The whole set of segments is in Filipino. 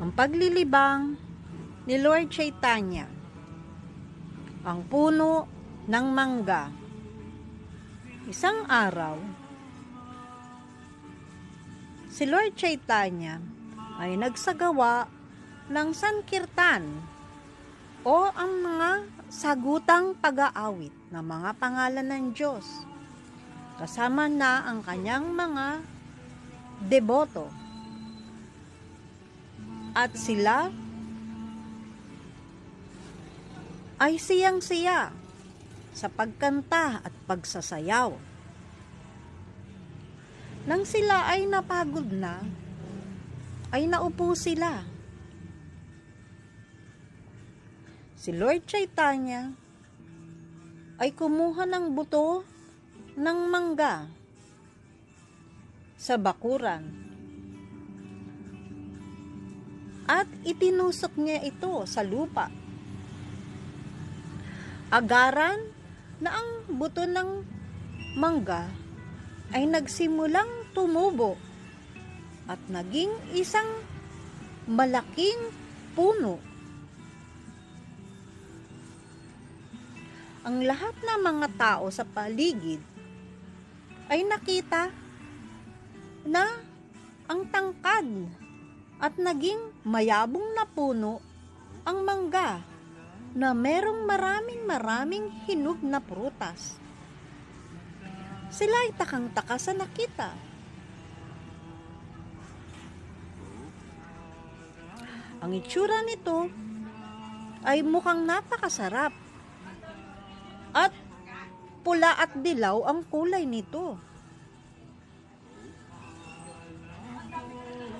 Ang paglilibang ni Lord Chaitanya, ang puno ng mangga. Isang araw, si Lord Chaitanya ay nagsagawa ng sankirtan o ang mga sagutang pag-aawit ng mga pangalan ng Diyos. Kasama na ang kanyang mga deboto. At sila ay siyang-siya sa pagkanta at pagsasayaw. Nang sila ay napagod na, ay naupo sila. Si Lord Chaitanya ay kumuha ng buto ng mangga sa bakuran at itinusok niya ito sa lupa. Agaran na ang buto ng mangga ay nagsimulang tumubo at naging isang malaking puno. Ang lahat ng mga tao sa paligid ay nakita na ang tangkad at naging mayabong na puno ang mangga na merong maraming hinog na prutas. Sila ay takang-taka sa nakita. Ang itsura nito ay mukhang napakasarap at pula at dilaw ang kulay nito.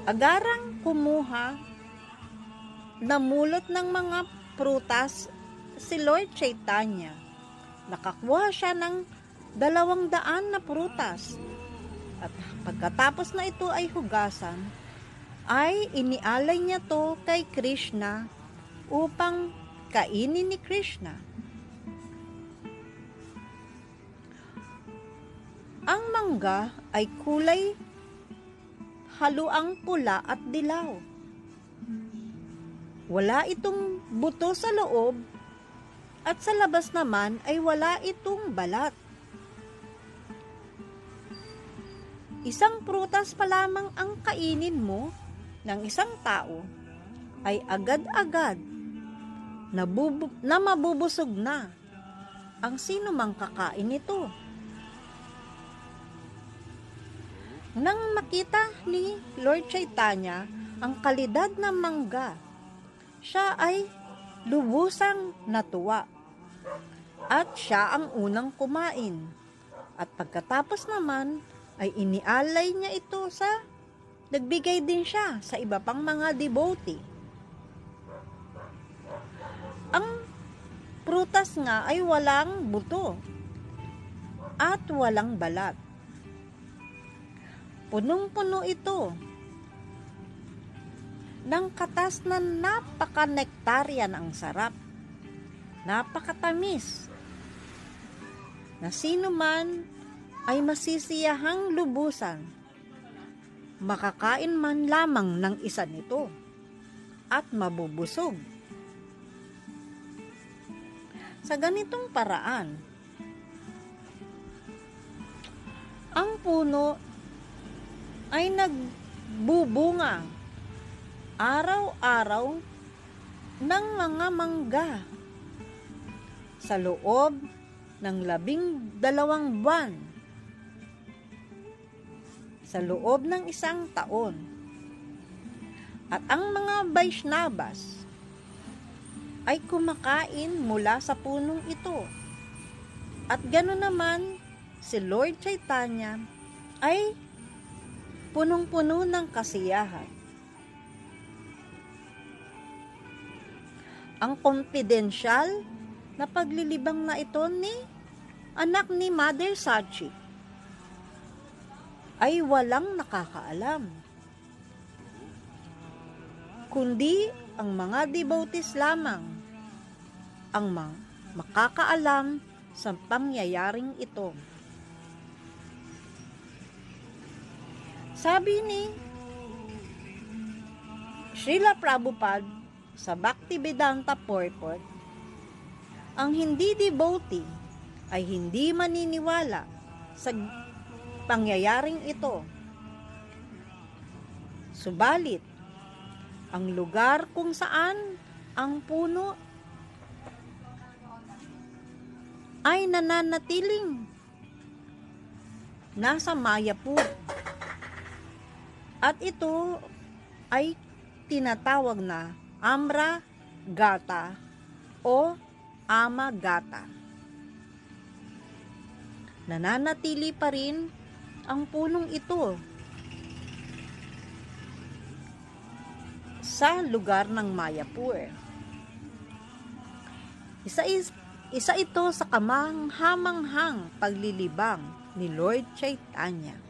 Agarang kumuha, namulot ng mga prutas si Lord Chaitanya. Nakakuha siya ng 200 na prutas. At pagkatapos na ito ay hugasan, ay inialay niya to kay Krishna upang kainin ni Krishna. Ang mangga ay kulay haluang pula at dilaw. Wala itong buto sa loob at sa labas naman ay wala itong balat. Isang prutas pa lamang ang kainin mo ng isang tao ay agad-agad na mabubusog na ang sino mang kakain nito. Nang makita ni Lord Chaitanya ang kalidad ng mangga, siya ay lubusang natuwa at siya ang unang kumain. At pagkatapos naman ay inialay niya ito nagbigay din siya sa iba pang mga devotee. Ang prutas nga ay walang buto at walang balat. Punong-puno ito ng katas na napaka-nektaryan ang sarap, napakatamis, na sino man ay masisiyahang lubusan, makakain man lamang ng isa nito at mabubusog. Sa ganitong paraan, ang puno ay nagbubunga araw-araw ng mga mangga sa loob ng 12 buwan, sa loob ng 1 taon. At ang mga Vaishnavas ay kumakain mula sa punong ito. At gano'n naman si Lord Chaitanya ay punong-puno ng kasiyahan. Ang confidential na paglilibang na ito ni anak ni Mother Sachi ay walang nakakaalam, kundi ang mga devotees lamang ang makakaalam sa pangyayaring ito. Sabi ni Srila Prabhupada sa Bhaktivedanta Purport, ang hindi devotee ay hindi maniniwala sa pangyayaring ito. Subalit, ang lugar kung saan ang puno ay nananatiling nasa Mayapur, at ito ay tinatawag na Amra Gata o Amagata. Nananatili pa rin ang punong ito sa lugar ng Mayapur. Isa ito sa kamanghamanghang paglilibang ni Lord Chaitanya.